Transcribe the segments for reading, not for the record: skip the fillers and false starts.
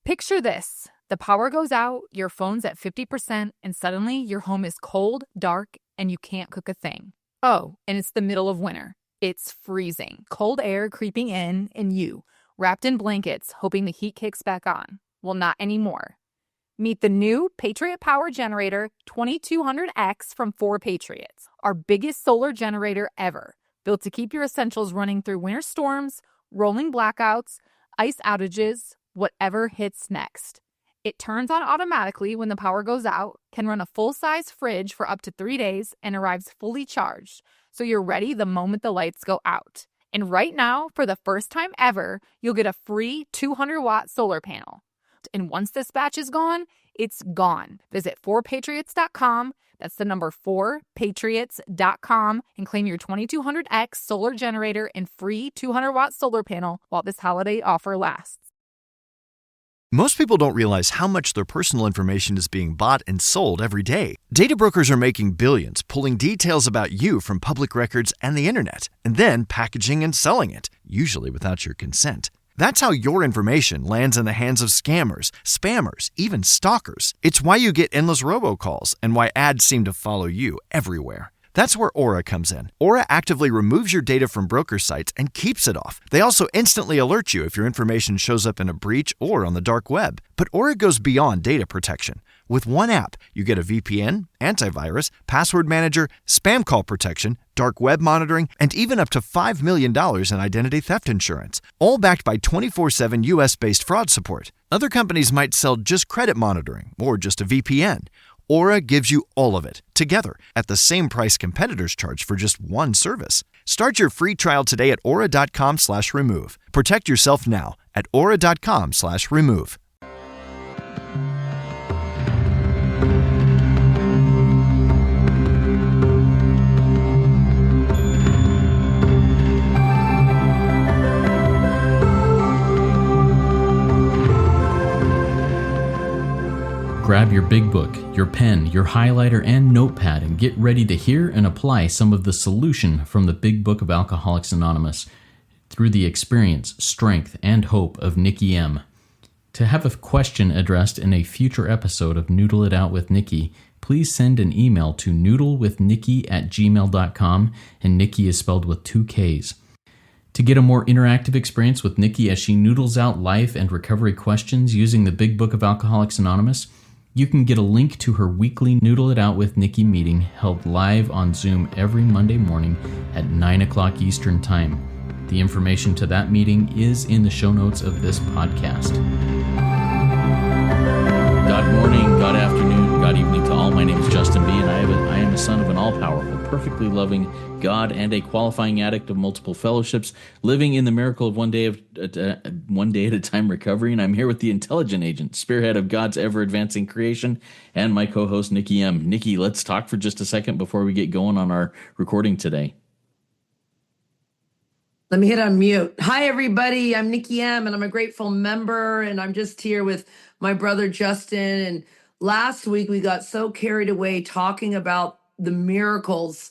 Picture this. The power goes out, your phone's at 50%, and suddenly your home is cold, dark, and you can't cook a thing. Oh, and it's the middle of winter. It's freezing. Cold air creeping in, and you, wrapped in blankets, hoping the heat kicks back on. Well, not anymore. Meet the new Patriot Power Generator 2200X from 4Patriots, our biggest solar generator ever, built to keep your essentials running through winter storms, rolling blackouts, ice outages, whatever hits next. It turns on automatically when the power goes out, can run a full-size fridge for up to 3 days, and arrives fully charged, so you're ready the moment the lights go out. And right now, for the first time ever, you'll get a free 200-watt solar panel. And once this batch is gone, it's gone. Visit 4patriots.com. That's the number 4patriots.com and claim your 2200X solar generator and free 200-watt solar panel while this holiday offer lasts. Most people don't realize how much their personal information is being bought and sold every day. Data brokers are making billions, pulling details about you from public records and the internet, and then packaging and selling it, usually without your consent. That's how your information lands in the hands of scammers, spammers, even stalkers. It's why you get endless robocalls and why ads seem to follow you everywhere. That's where Aura comes in. Aura actively removes your data from broker sites and keeps it off. They also instantly alert you if your information shows up in a breach or on the dark web. But Aura goes beyond data protection. With one app, you get a VPN, antivirus, password manager, spam call protection, dark web monitoring, and even up to $5 million in identity theft insurance, all backed by 24/7 US-based fraud support. Other companies might sell just credit monitoring or just a VPN. Aura gives you all of it, together, at the same price competitors charge for just one service. Start your free trial today at aura.com/remove. Protect yourself now at aura.com/remove. Grab your big book, your pen, your highlighter, and notepad and get ready to hear and apply some of the solution from the Big Book of Alcoholics Anonymous through the experience, strength, and hope of Nikki M. To have a question addressed in a future episode of Noodle It Out with Nikki, please send an email to noodlewithnikki@gmail.com, and Nikki is spelled with 2 Ks. To get a more interactive experience with Nikki as she noodles out life and recovery questions using the Big Book of Alcoholics Anonymous, you can get a link to her weekly Noodle It Out with Nikki meeting held live on Zoom every Monday morning at 9 o'clock Eastern Time. The information to that meeting is in the show notes of this podcast. God morning, God afternoon, God evening to all. My name is Justin B., and I am a son of an all-powerful, perfectly loving God and a qualifying addict of multiple fellowships, living in the miracle of one day at a time recovery. And I'm here with the intelligent agent, spearhead of God's ever-advancing creation, and my co-host, Nikki M. Nikki, let's talk for just a second before we get going on our recording today. Let me hit unmute. Hi, everybody. I'm Nikki M., and I'm a grateful member, and I'm just here with my brother, Justin. And last week, we got so carried away talking about the miracles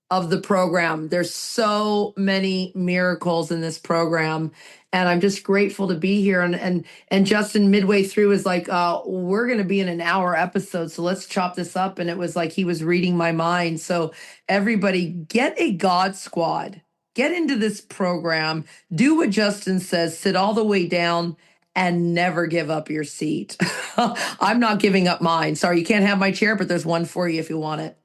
of the program. There's so many miracles in this program, and I'm just grateful to be here. And Justin, midway through, is like, we're going to be in an hour episode, so let's chop this up. And it was like he was reading my mind. So everybody, get a God Squad. Get into this program, do what Justin says, sit all the way down, and never give up your seat. I'm not giving up mine. Sorry, you can't have my chair, but there's one for you if you want it.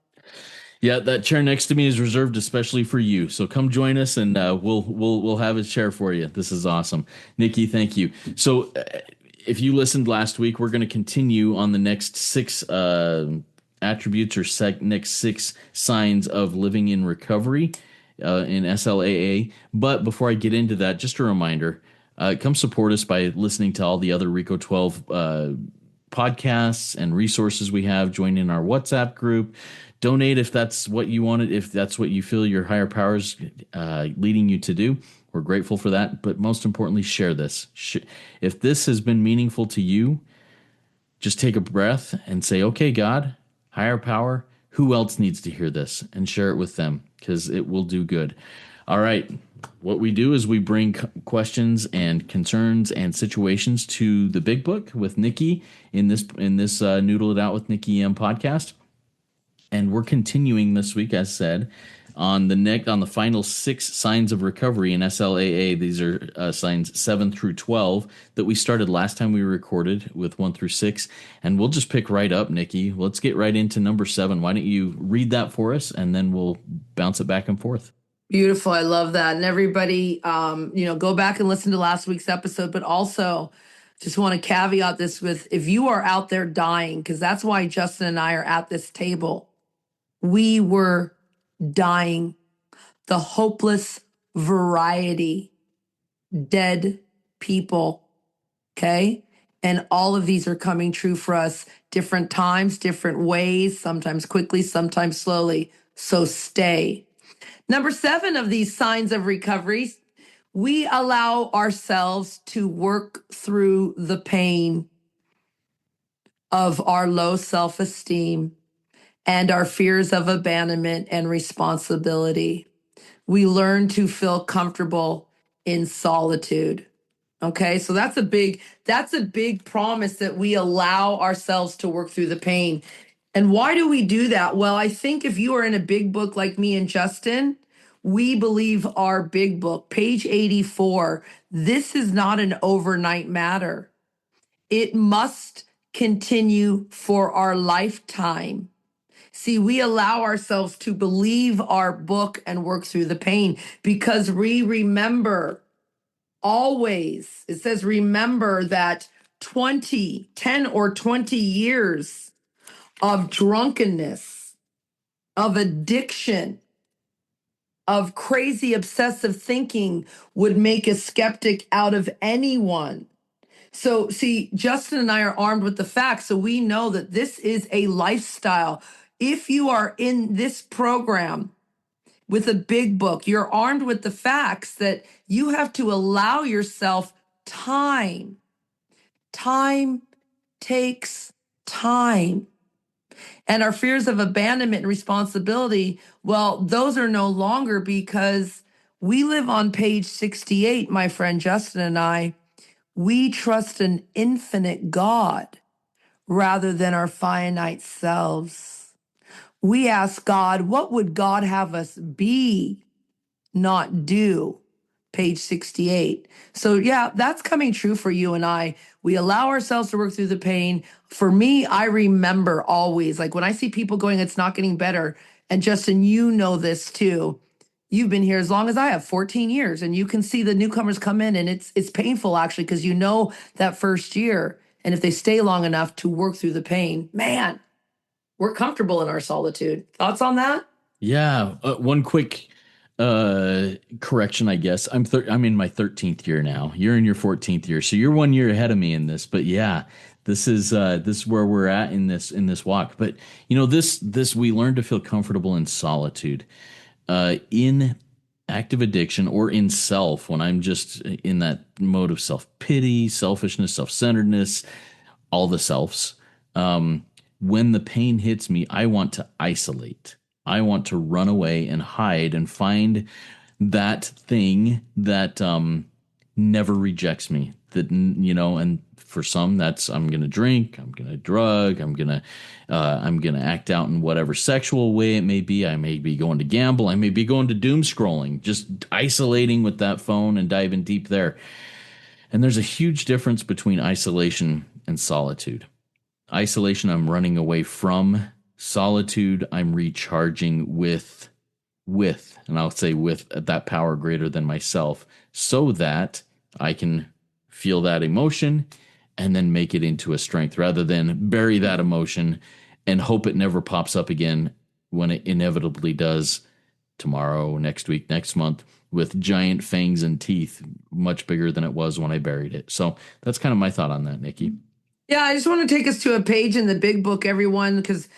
Yeah, that chair next to me is reserved especially for you. So come join us, and we'll have a chair for you. This is awesome, Nikki. Thank you. So, if you listened last week, we're going to continue on the next 6 attributes or next 6 signs of living in recovery. In SLAA. But before I get into that, just a reminder, come support us by listening to all the other RICO 12 podcasts and resources we have. Join in our WhatsApp group. Donate if that's what you wanted, if that's what you feel your higher powers leading you to do. We're grateful for that. But most importantly, share this. If this has been meaningful to you, just take a breath and say, okay, God, higher power, who else needs to hear this? And share it with them, because it will do good. All right, What we do is we bring questions and concerns and situations to the big book with Nikki in this Noodle It Out with Nikki podcast. And we're continuing this week, as said, on the final 6 signs of recovery in SLAA. These are signs 7 through 12 that we started last time we recorded with 1 through 6. And we'll just pick right up, Nikki. Let's get right into number 7. Why don't you read that for us, and then we'll bounce it back and forth. Beautiful. I love that. And everybody, go back and listen to last week's episode, but also just want to caveat this with, if you are out there dying, because that's why Justin and I are at this table. We were dying. The hopeless variety, dead people. Okay. And all of these are coming true for us, different times, different ways, sometimes quickly, sometimes slowly. So stay. Number 7 of these signs of recovery, we allow ourselves to work through the pain of our low self-esteem and our fears of abandonment and responsibility. We learn to feel comfortable in solitude. Okay, so that's a big promise, that we allow ourselves to work through the pain. And why do we do that? Well, I think if you are in a big book like me and Justin, we believe our big book, page 84, this is not an overnight matter. It must continue for our lifetime. See, we allow ourselves to believe our book and work through the pain because we remember always, it says, remember that 10 or 20 years of drunkenness, of addiction, of crazy obsessive thinking would make a skeptic out of anyone. So see, Justin and I are armed with the facts, so we know that this is a lifestyle. If you are in this program with a big book, you're armed with the facts that you have to allow yourself time. Time takes time. And our fears of abandonment and responsibility, well, those are no longer, because we live on page 68, my friend Justin and I. We trust an infinite God rather than our finite selves. We ask God, what would God have us be, not do? Page 68. So yeah, that's coming true for you and I. We allow ourselves to work through the pain. For me, I remember always, like when I see people going, it's not getting better. And Justin, you know this too. You've been here as long as I have, 14 years, and you can see the newcomers come in, and it's painful actually, because you know that first year. And if they stay long enough to work through the pain, man, we're comfortable in our solitude. Thoughts on that? Yeah, one quick correction, I guess. I'm in my 13th year now. You're in your 14th year, so you're 1 year ahead of me in this. But yeah, this is where we're at in this walk. But this we learn to feel comfortable in solitude, in active addiction, or in self, when I'm just in that mode of self-pity, selfishness, self-centeredness, all the selves. When the pain hits me, I want to isolate. I want to run away and hide and find that thing that never rejects me. And for some, that's, I'm gonna drink, I'm gonna drug, I'm gonna act out in whatever sexual way it may be. I may be going to gamble, I may be going to doom scrolling, just isolating with that phone and diving deep there. And there's a huge difference between isolation and solitude. Isolation, I'm running away from. Solitude, I'm recharging with, and I'll say with that power greater than myself, so that I can feel that emotion and then make it into a strength, rather than bury that emotion and hope it never pops up again when it inevitably does tomorrow, next week, next month, with giant fangs and teeth much bigger than it was when I buried it. So that's kind of my thought on that, Nikki. Yeah, I just want to take us to a page in the big book, everyone, because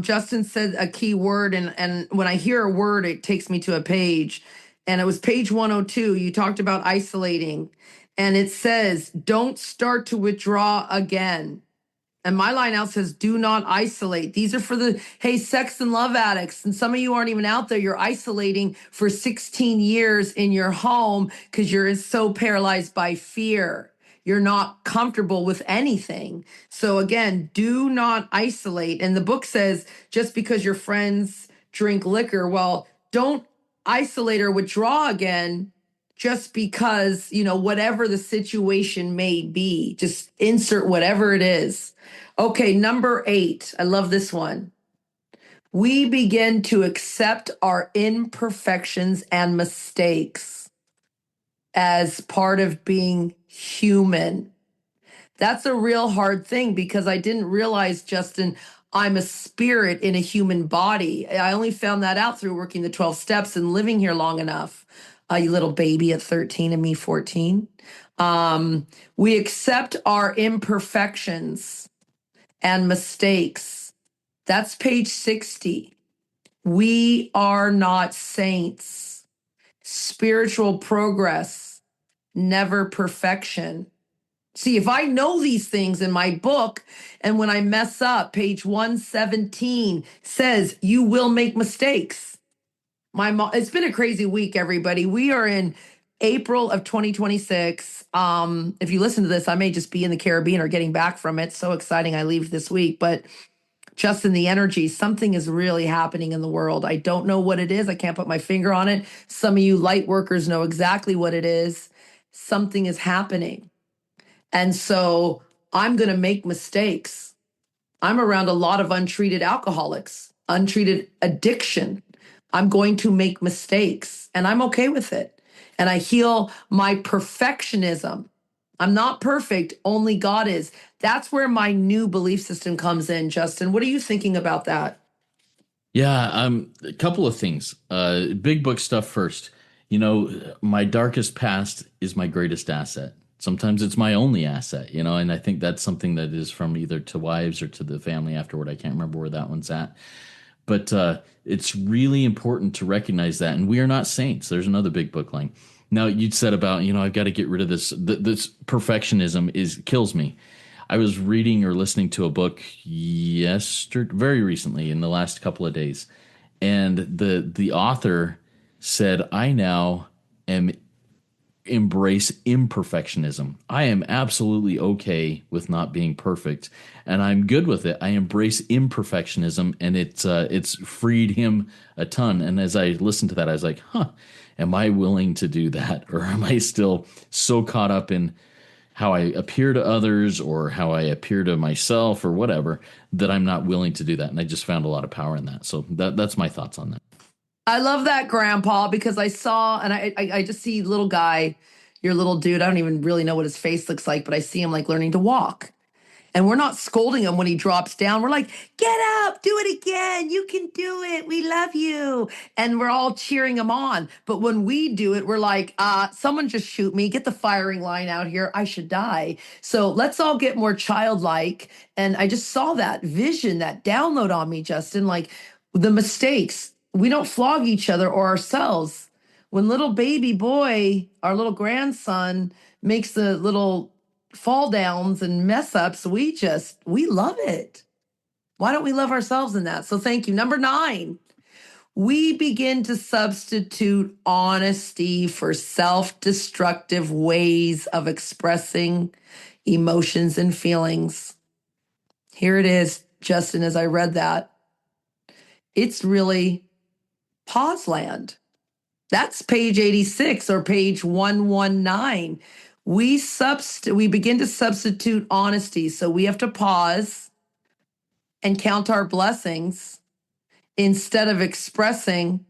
Justin said a key word, and when I hear a word, it takes me to a page. And it was page 102. You talked about isolating, and it says, don't start to withdraw again. And my line out says, do not isolate. These are for the, hey, sex and love addicts. And some of you aren't even out there. You're isolating for 16 years in your home because you're so paralyzed by fear. You're not comfortable with anything. So again, do not isolate. And the book says, just because your friends drink liquor, well, don't isolate or withdraw again just because, whatever the situation may be. Just insert whatever it is. Okay, number 8. I love this one. We begin to accept our imperfections and mistakes as part of being human. That's a real hard thing because I didn't realize, Justin, I'm a spirit in a human body. I only found that out through working the 12 steps and living here long enough. You little baby at 13 and me 14. We accept our imperfections and mistakes. That's page 60. We are not saints. Spiritual progress, never perfection. See, if I know these things in my book, and when I mess up, page 117 says you will make mistakes. My mom, it's been a crazy week, everybody. We are in April of 2026. If you listen to this, I may just be in the Caribbean or getting back from it. So exciting. I leave this week, but just in the energy, something is really happening in the world. I don't know what it is. I can't put my finger on it. Some of you light workers know exactly what it is. Something is happening. And so I'm going to make mistakes. I'm around a lot of untreated alcoholics, untreated addiction. I'm going to make mistakes and I'm okay with it. And I heal my perfectionism. I'm not perfect, only God is. That's where my new belief system comes in, Justin. What are you thinking about that? Yeah, a couple of things. Big book stuff first. My darkest past is my greatest asset. Sometimes it's my only asset, and I think that's something that is from either to wives or to the family afterward. I can't remember where that one's at. But it's really important to recognize that. And we are not saints. There's another big book line. Now, you'd said about, I've got to get rid of this. This perfectionism kills me. I was reading or listening to a book very recently in the last couple of days. And the author said, I now am embrace imperfectionism. I am absolutely okay with not being perfect, and I'm good with it. I embrace imperfectionism, and it's freed him a ton. And as I listened to that, I was like, am I willing to do that? Or am I still so caught up in how I appear to others or how I appear to myself or whatever that I'm not willing to do that? And I just found a lot of power in that. So that's my thoughts on that. I love that, Grandpa, because I saw, and I just see little guy, your little dude. I don't even really know what his face looks like, but I see him like learning to walk. And we're not scolding him when he drops down. We're like, get up, do it again. You can do it. We love you. And we're all cheering him on. But when we do it, we're like, someone just shoot me. Get the firing line out here. I should die. So let's all get more childlike. And I just saw that vision, that download on me, Justin, like the mistakes. We don't flog each other or ourselves. When little baby boy, our little grandson, makes the little fall downs and mess ups, we love it. Why don't we love ourselves in that? So thank you. Number 9, we begin to substitute honesty for self-destructive ways of expressing emotions and feelings. Here it is, Justin, as I read that. It's really pause land. That's page 86 or page 119. We begin to substitute honesty. So we have to pause and count our blessings instead of expressing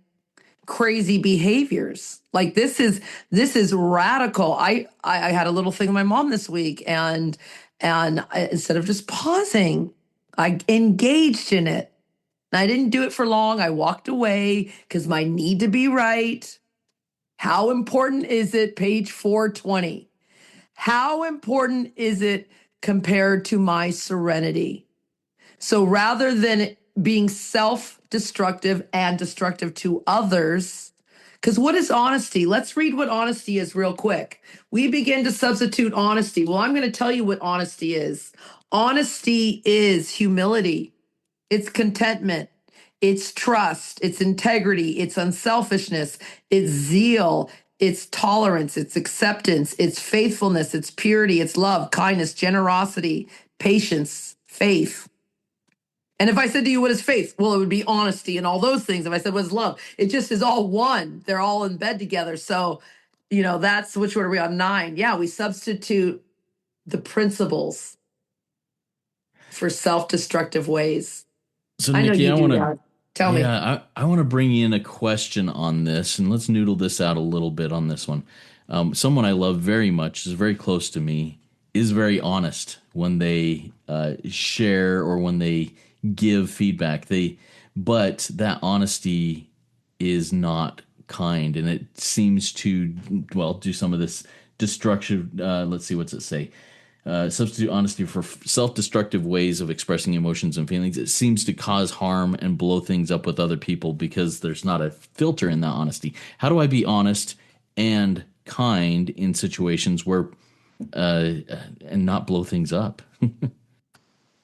crazy behaviors. Like this is radical. I had a little thing with my mom this week, and instead of just pausing, I engaged in it. And I didn't do it for long. I walked away because my need to be right. How important is it? Page 420. How important is it compared to my serenity? So rather than being self-destructive and destructive to others, Because what is honesty? Let's read what honesty is real quick. We begin to substitute honesty. Well, I'm going to tell you what honesty is. Honesty is humility, it's contentment, it's trust, it's integrity, it's unselfishness, it's zeal, it's tolerance, it's acceptance, it's faithfulness, it's purity, it's love, kindness, generosity, patience, faith. And if I said to you, what is faith? Well, it would be honesty and all those things. If I said, what is love? It just is all one. They're all in bed together. So, that's which one are we on? 9. Yeah, we substitute the principles for self-destructive ways. So, I know Nikki, you I do want to, that. Tell me. yeah, I want to bring in a question on this, and let's noodle this out a little bit on this one. Someone I love very much is very close to me, is very honest when they share or when they give feedback. But that honesty is not kind, and it seems to do some of this destructive. Let's see, what's it say? Substitute honesty for self-destructive ways of expressing emotions and feelings. It seems to cause harm and blow things up with other people because there's not a filter in that honesty. How do I be honest and kind in situations where and not blow things up?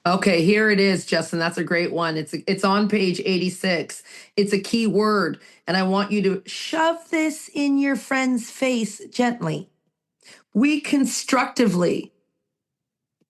Okay, here it is, Justin. That's a great one. It's on page 86. It's a key word, and I want you to shove this in your friend's face gently. We constructively.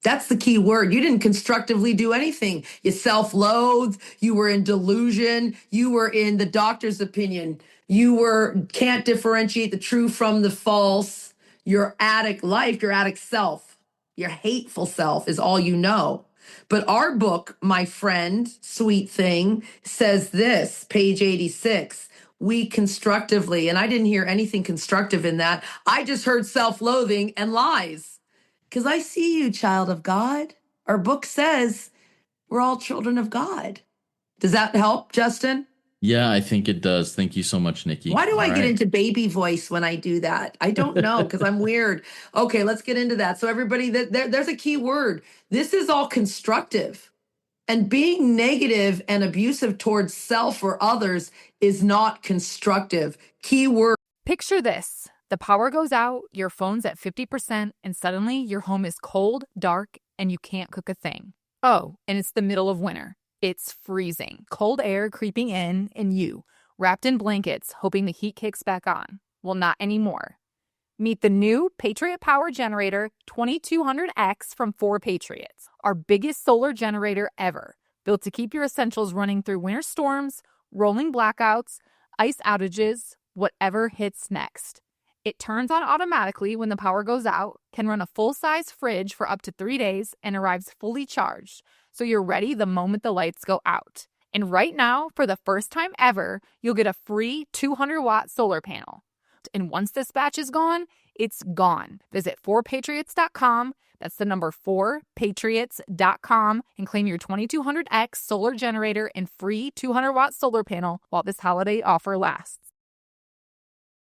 That's the key word. You didn't constructively do anything. You self-loathe. You were in delusion. You were in the doctor's opinion. Can't differentiate the true from the false. Your addict life, your addict self, your hateful self is all you know. But our book, my friend, sweet thing, says this, page 86. We constructively, and I didn't hear anything constructive in that. I just heard self-loathing and lies. Because I see you, child of God. Our book says we're all children of God. Does that help, Justin? Yeah, I think it does. Thank you so much, Nikki. Why do All I get right. into baby voice when I do that? I don't know, because I'm weird. Okay, let's get into that. So everybody, there's a key word. This is all constructive. And being negative and abusive towards self or others is not constructive. Key word. Picture this. The power goes out, your phone's at 50%, and suddenly your home is cold, dark, and you can't cook a thing. Oh, and it's the middle of winter. It's freezing, cold air creeping in, and you, wrapped in blankets, hoping the heat kicks back on. Well, not anymore. Meet the new Patriot Power Generator 2200X from 4Patriots, our biggest solar generator ever, built to keep your essentials running through winter storms, rolling blackouts, ice outages, whatever hits next. It turns on automatically when the power goes out, can run a full-size fridge for up to 3 days, and arrives fully charged, so you're ready the moment the lights go out. And right now, for the first time ever, you'll get a free 200-watt solar panel. And once this batch is gone, it's gone. Visit 4patriots.com. That's the number 4patriots.com and claim your 2200X solar generator and free 200-watt solar panel while this holiday offer lasts.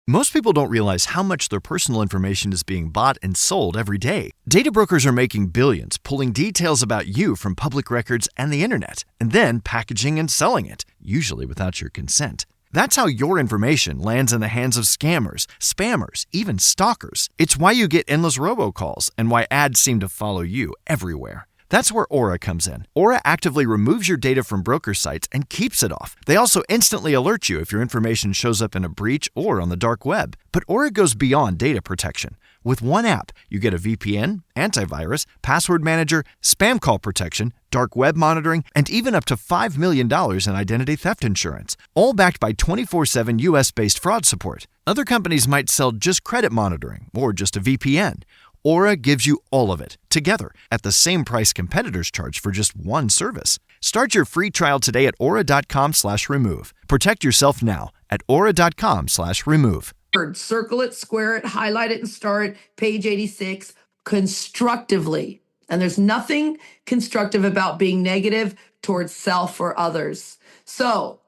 Most people don't realize how much their personal information is being bought and sold every day. Data brokers are making billions pulling details about you from public records and the internet, and then packaging and selling it, usually without your consent. That's how your information lands in the hands of scammers, spammers, even stalkers. It's why you get endless robocalls and why ads seem to follow you everywhere. That's where Aura comes in. Aura actively removes your data from broker sites and keeps it off. They also instantly alert you if your information shows up in a breach or on the dark web. But Aura goes beyond data protection. With one app, you get a VPN, antivirus, password manager, spam call protection, dark web monitoring, and even up to $5 million in identity theft insurance. All backed by 24/7 US-based fraud support. Other companies might sell just credit monitoring or just a VPN. Aura gives you all of it, together, at the same price competitors charge for just one service. Start your free trial today at aura.com/remove. Protect yourself now at aura.com/remove. Circle it, square it, highlight it, and star it, page 86, constructively. And there's nothing constructive about being negative towards self or others. So,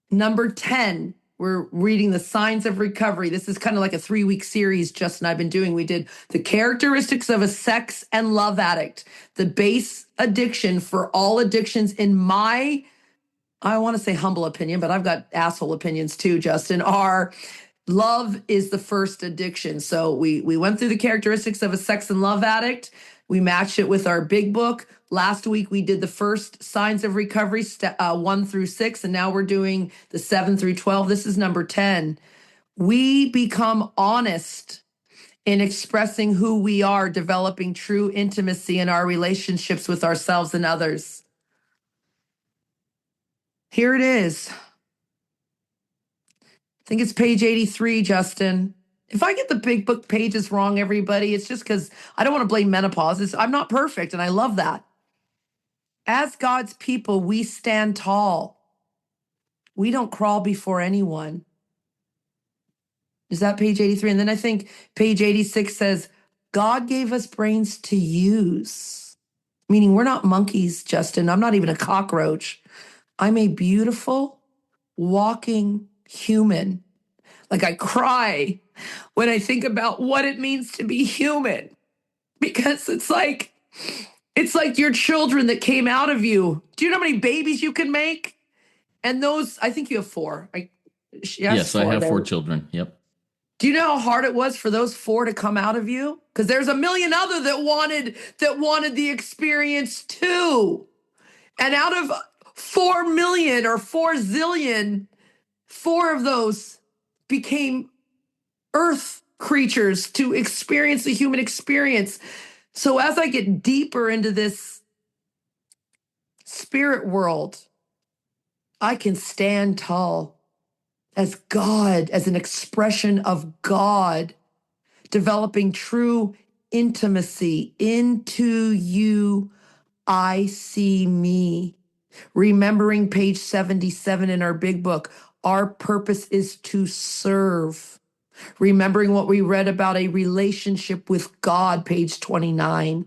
number 10, we're reading the signs of recovery. This is kind of like a 3-week series Justin and I've been doing. We did the characteristics of a sex and love addict, the base addiction for all addictions in my I want to say humble opinion, but I've got asshole opinions too, Justin, are love is the first addiction. So we went through the characteristics of a sex and love addict. We matched it with our big book. Last week we did the first signs of recovery, 1 through 6, and now we're doing the 7 through 12. This is number 10. We become honest in expressing who we are, developing true intimacy in our relationships with ourselves and others. Here it is. I think it's page 83, Justin. If I get the big book pages wrong, everybody, it's just because I don't want to blame menopause. I'm not perfect, and I love that. As God's people, we stand tall. We don't crawl before anyone. Is that page 83? And then I think page 86 says, God gave us brains to use. Meaning we're not monkeys, Justin. I'm not even a cockroach. I'm a beautiful, walking human. Like I cry when I think about what it means to be human. Because it's like your children that came out of you. Do you know how many babies you can make? And those, I think you have 4. Yes, I have 4 children. Yep. Do you know how hard it was for those 4 to come out of you? Because there's a million other that wanted the experience too. And out of 4 million or 4 zillion, 4 of those became earth creatures to experience the human experience. So as I get deeper into this spirit world, I can stand tall as God, as an expression of God, developing true intimacy. Into you, I see me. Remembering page 77 in our big book, our purpose is to serve. Remembering what we read about a relationship with God, page 29.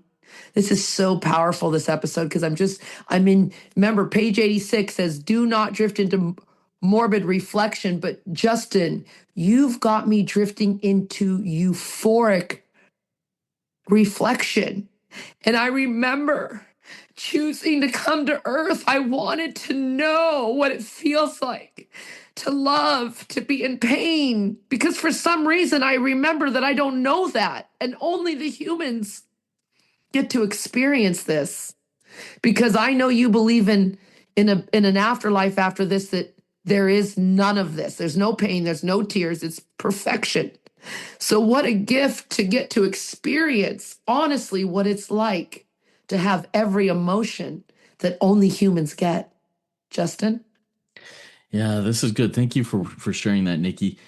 This is so powerful, this episode, because remember, page 86 says, do not drift into morbid reflection, but Justin, you've got me drifting into euphoric reflection. And I remember choosing to come to earth. I wanted to know what it feels like to love, to be in pain, because for some reason I remember that I don't know that, and only the humans get to experience this. Because I know you believe in an afterlife after this, that there is none of this. There's no pain, there's no tears, it's perfection. So what a gift to get to experience, honestly, what it's like to have every emotion that only humans get. Justin? Yeah, this is good. Thank you for sharing that, Nikki.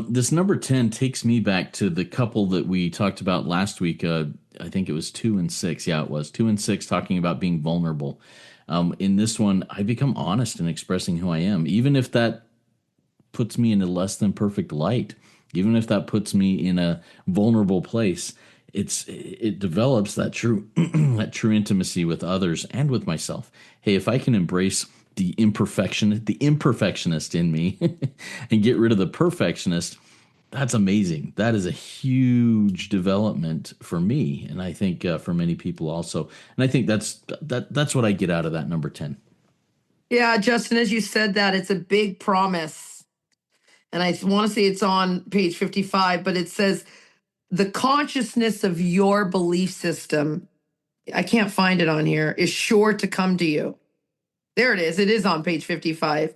This number 10 takes me back to the couple that we talked about last week. I think it was 2 and 6. Yeah, it was 2 and 6, talking about being vulnerable. In this one, I become honest in expressing who I am, even if that puts me in a less than perfect light, even if that puts me in a vulnerable place. It develops that true that true intimacy with others and with myself. Hey, if I can embrace the imperfectionist in me and get rid of the perfectionist, that's amazing. That is a huge development for me, and I think for many people also. And I think that's what I get out of that number 10. Yeah, Justin, as you said that, it's a big promise. And I want to say it's on page 55, but it says, the consciousness of your belief system, I can't find it on here, is sure to come to you. There it is. It is on page 55.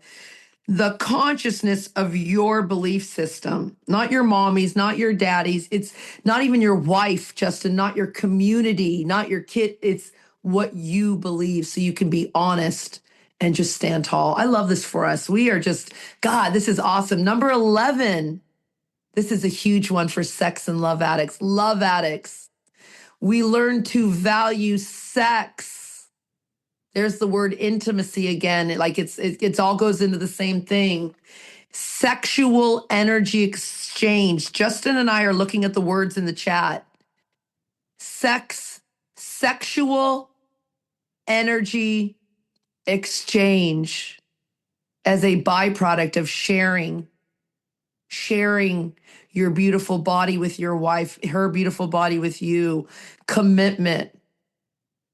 The consciousness of your belief system, not your mommy's, not your daddy's. It's not even your wife, Justin, not your community, not your kid. It's what you believe, so you can be honest and just stand tall. I love this for us. We are just, God, this is awesome. Number 11. This is a huge one for sex and love addicts. Love addicts. We learn to value sex. There's the word intimacy again. It's all goes into the same thing. Sexual energy exchange. Justin and I are looking at the words in the chat. Sexual energy exchange as a byproduct of sharing your beautiful body with your wife, her beautiful body with you. Commitment.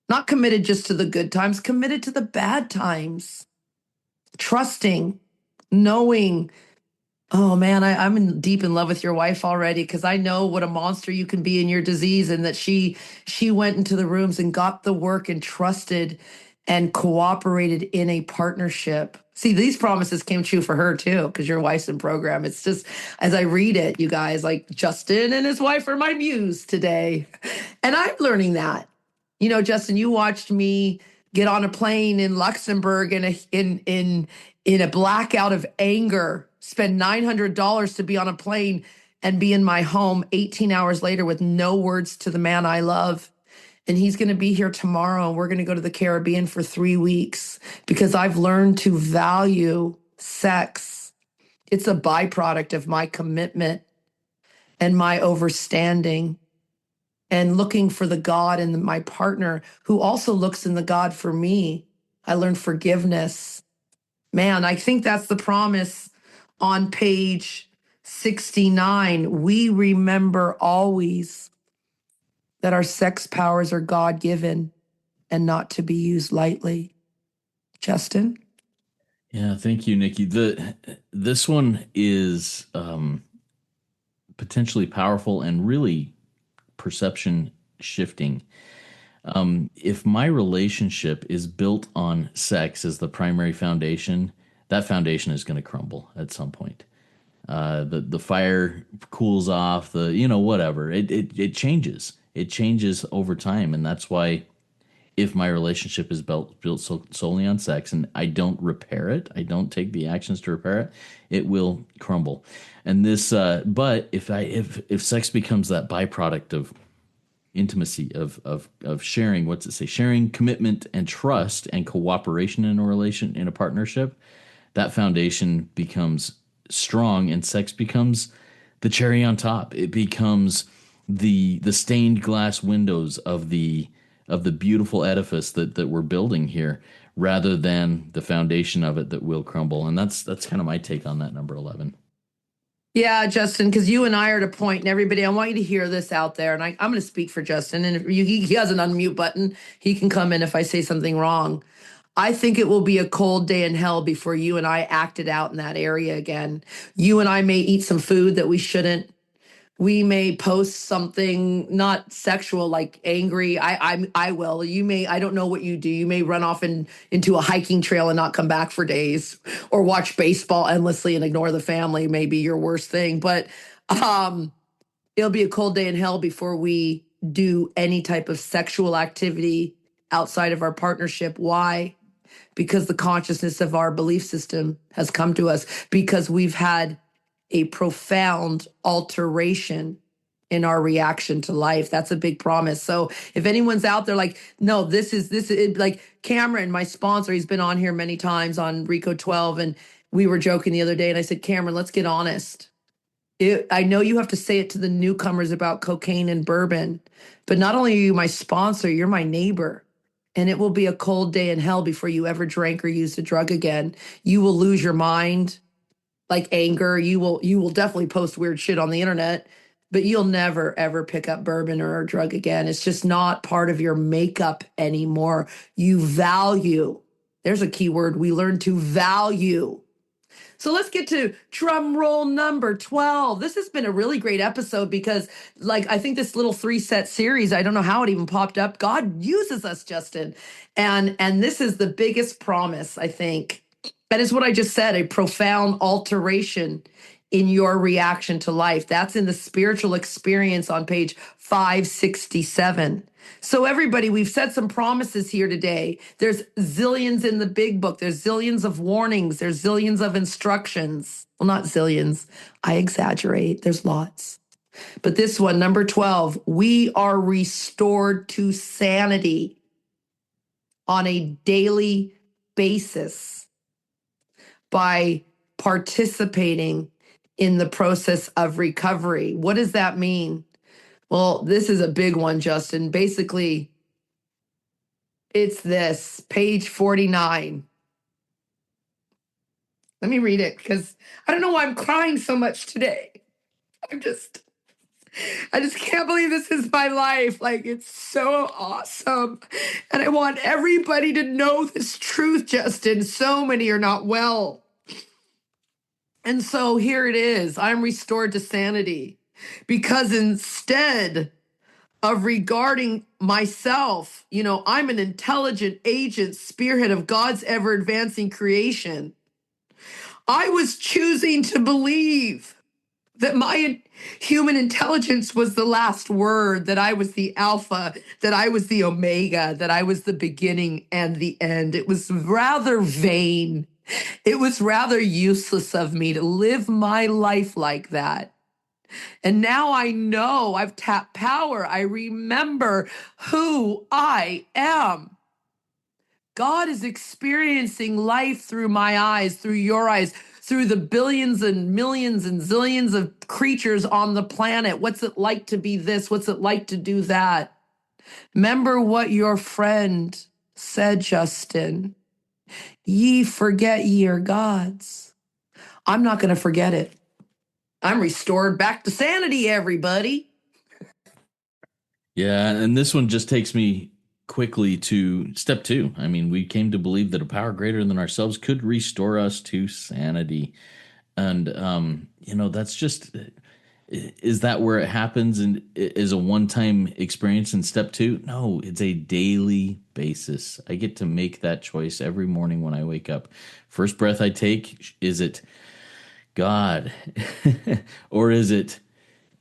Not committed just to the good times, committed to the bad times. trusting, knowing, oh man, I'm deep in love with your wife already because I know what a monster you can be in your disease, and that she went into the rooms and got the work and trusted and cooperated in a partnership. See, these promises came true for her too, because your wife's in program. It's just, as I read it, you guys, like Justin and his wife are my muse today. And I'm learning that. You know, Justin, you watched me get on a plane in Luxembourg in a blackout of anger, spend $900 to be on a plane and be in my home 18 hours later with no words to the man I love. And he's going to be here tomorrow. And we're going to go to the Caribbean for 3 weeks because I've learned to value sex. It's a byproduct of my commitment and my overstanding and looking for the God in my partner who also looks in the God for me. I learned forgiveness. Man, I think that's the promise on page 69. We remember always that our sex powers are God-given and not to be used lightly. Justin? Yeah, thank you, Nikki. This one is potentially powerful and really perception shifting. If my relationship is built on sex as the primary foundation, that foundation is going to crumble at some point. The fire cools off. Whatever. It changes. It changes over time, and that's why if my relationship is built solely on sex and I don't repair it, I don't take the actions to repair it, it will crumble. And this, but if sex becomes that byproduct of intimacy, of sharing, what's it say, sharing, commitment, and trust and cooperation in a partnership, that foundation becomes strong, and sex becomes the cherry on top. It becomes the stained glass windows of the beautiful edifice that we're building here, rather than the foundation of it that will crumble. And that's kind of my take on that number 11. Yeah, Justin, because you and I are at a point, and everybody, I want you to hear this out there. And I'm going to speak for Justin. And if he has an unmute button, he can come in if I say something wrong. I think it will be a cold day in hell before you and I act it out in that area again. You and I may eat some food that we shouldn't. We may post something not sexual, like angry. I will. You may. I don't know what you do. You may run off into a hiking trail and not come back for days, or watch baseball endlessly and ignore the family. May be your worst thing. But it'll be a cold day in hell before we do any type of sexual activity outside of our partnership. Why? Because the consciousness of our belief system has come to us, because we've had a profound alteration in our reaction to life. That's a big promise. So if anyone's out there like, no, this is like Cameron, my sponsor, he's been on here many times on Rico 12. And we were joking the other day and I said, Cameron, let's get honest. I know you have to say it to the newcomers about cocaine and bourbon, but not only are you my sponsor, you're my neighbor. And it will be a cold day in hell before you ever drank or used a drug again. You will lose your mind, like anger. You will definitely post weird shit on the internet, but you'll never ever pick up bourbon or a drug again. It's just not part of your makeup anymore. You value. There's a key word. We learn to value. So let's get to drum roll number 12. This has been a really great episode because, like, I think this little 3-set series, I don't know how it even popped up. God uses us, Justin. And this is the biggest promise, I think. That is what I just said, a profound alteration in your reaction to life. That's in the spiritual experience on page 567. So everybody, we've said some promises here today. There's zillions in the big book. There's zillions of warnings. There's zillions of instructions. Well, not zillions. I exaggerate. There's lots. But this one, number 12, we are restored to sanity on a daily basis by participating in the process of recovery. What does that mean? Well, this is a big one, Justin. Basically, it's this, page 49. Let me read it because I don't know why I'm crying so much today. I'm just, I just can't believe this is my life. Like, it's so awesome. And I want everybody to know this truth, Justin. So many are not well. And so here it is. I'm restored to sanity because instead of regarding myself, I'm an intelligent agent, spearhead of God's ever advancing creation. I was choosing to believe that my human intelligence was the last word, that I was the alpha, that I was the omega, that I was the beginning and the end. It was rather vain. It was rather useless of me to live my life like that. And now I know I've tapped power. I remember who I am. God is experiencing life through my eyes, through your eyes, through the billions and millions and zillions of creatures on the planet. What's it like to be this? What's it like to do that? Remember what your friend said, Justin. Ye forget ye are gods. I'm not going to forget it. I'm restored back to sanity, everybody. Yeah, and this one just takes me quickly to step two. I mean, we came to believe that a power greater than ourselves could restore us to sanity. And that's just, is that where it happens and is a one-time experience in step two? No, it's a daily basis. I get to make that choice every morning when I wake up. First breath I take, is it God? Or is it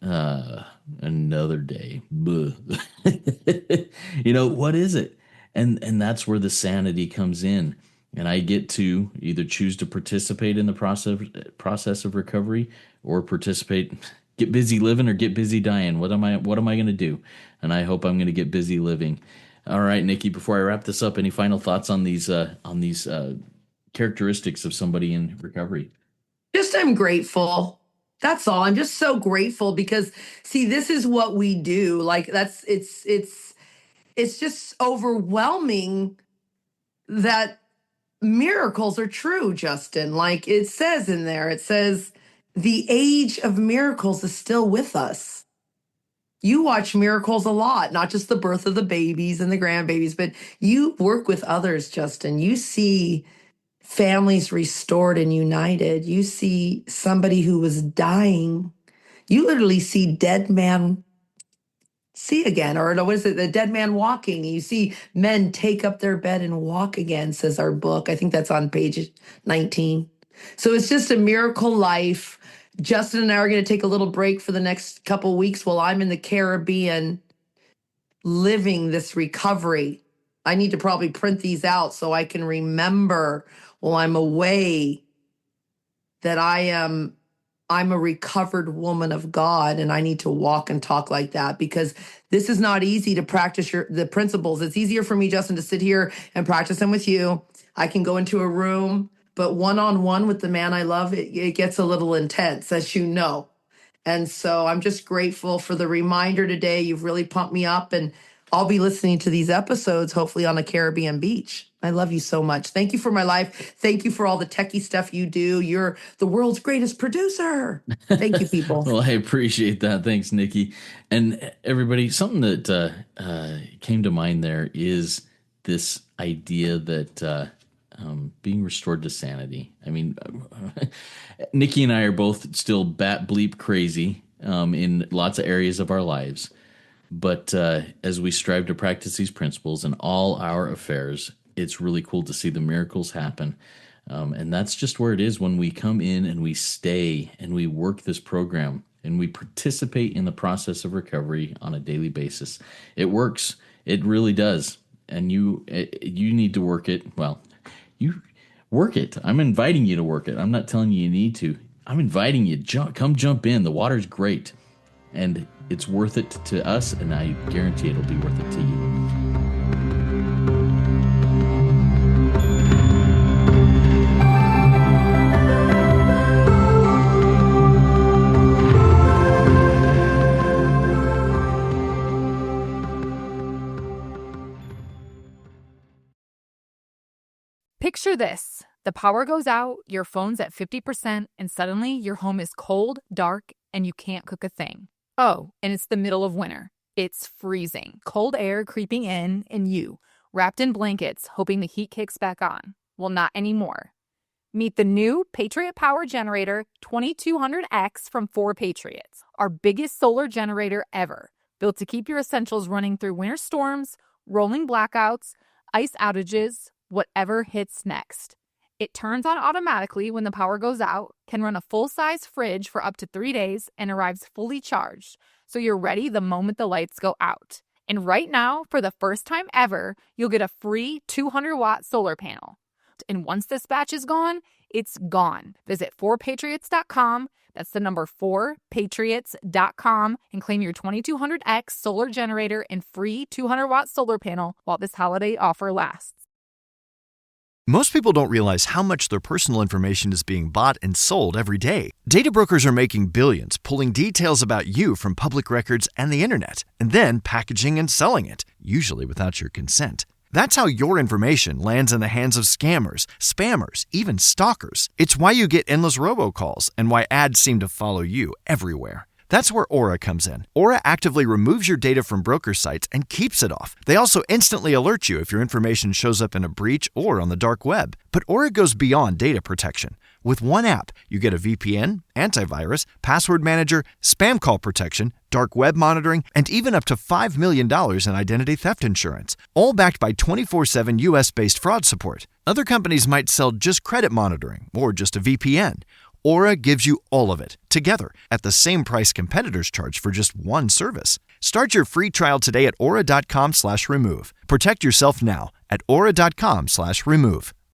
another day? What is it? And that's where the sanity comes in. And I get to either choose to participate in the process of recovery or get busy living or get busy dying. What am I going to do? And I hope I'm going to get busy living. All right, Nikki, before I wrap this up, any final thoughts on these characteristics of somebody in recovery? Just I'm grateful. That's all. I'm just so grateful because see, this is what we do. Like it's just overwhelming that miracles are true, Justin. Like it says in there, it says the age of miracles is still with us. You watch miracles a lot, not just the birth of the babies and the grandbabies, but you work with others, Justin. You see families restored and united. You see somebody who was dying. You literally see dead man see again, or what is it? The dead man walking. You see men take up their bed and walk again, says our book. I think that's on page 19. So it's just a miracle life. Justin and I are going to take a little break for the next couple weeks while I'm in the Caribbean living this recovery. I need to probably print these out so I can remember while I'm away that I'm a recovered woman of God and I need to walk and talk like that because this is not easy to practice the principles. It's easier for me, Justin, to sit here and practice them with you. I can go into a room, but one-on-one with the man I love, it gets a little intense, as you know. And so I'm just grateful for the reminder today. You've really pumped me up and I'll be listening to these episodes, hopefully on a Caribbean beach. I love you so much. Thank you for my life. Thank you for all the techie stuff you do. You're the world's greatest producer. Thank you, people. Well, I appreciate that. Thanks, Nikki. And everybody, something that came to mind there is this idea that being restored to sanity. I mean, Nikki and I are both still bat bleep crazy in lots of areas of our lives. But as we strive to practice these principles in all our affairs, it's really cool to see the miracles happen. And that's just where it is when we come in and we stay and we work this program and we participate in the process of recovery on a daily basis. It works. It really does. And you need to work it. Well, you work it. I'm inviting you to work it. I'm not telling you need to. I'm inviting you. Come jump in. The water's great. And it's worth it to us, and I guarantee it'll be worth it to you. Picture this. The power goes out, your phone's at 50%, and suddenly your home is cold, dark, and you can't cook a thing. Oh, and it's the middle of winter. It's freezing. Cold air creeping in, and you, wrapped in blankets, hoping the heat kicks back on. Well, not anymore. Meet the new Patriot Power Generator 2200X from 4Patriots, our biggest solar generator ever, built to keep your essentials running through winter storms, rolling blackouts, ice outages, whatever hits next. It turns on automatically when the power goes out, can run a full-size fridge for up to 3 days, and arrives fully charged, so you're ready the moment the lights go out. And right now, for the first time ever, you'll get a free 200-watt solar panel. And once this batch is gone, it's gone. Visit 4patriots.com. That's the number 4patriots.com and claim your 2200X solar generator and free 200-watt solar panel while this holiday offer lasts. Most people don't realize how much their personal information is being bought and sold every day. Data brokers are making billions, pulling details about you from public records and the internet, and then packaging and selling it, usually without your consent. That's how your information lands in the hands of scammers, spammers, even stalkers. It's why you get endless robocalls and why ads seem to follow you everywhere. That's where Aura comes in. Aura actively removes your data from broker sites and keeps it off. They also instantly alert you if your information shows up in a breach or on the dark web. But Aura goes beyond data protection. With one app, you get a VPN, antivirus, password manager, spam call protection, dark web monitoring, and even up to $5 million in identity theft insurance, all backed by 24/7 US-based fraud support. Other companies might sell just credit monitoring or just a VPN. Aura gives you all of it, together, at the same price competitors charge for just one service. Start your free trial today at aura.com/remove. Protect yourself now at aura.com/remove.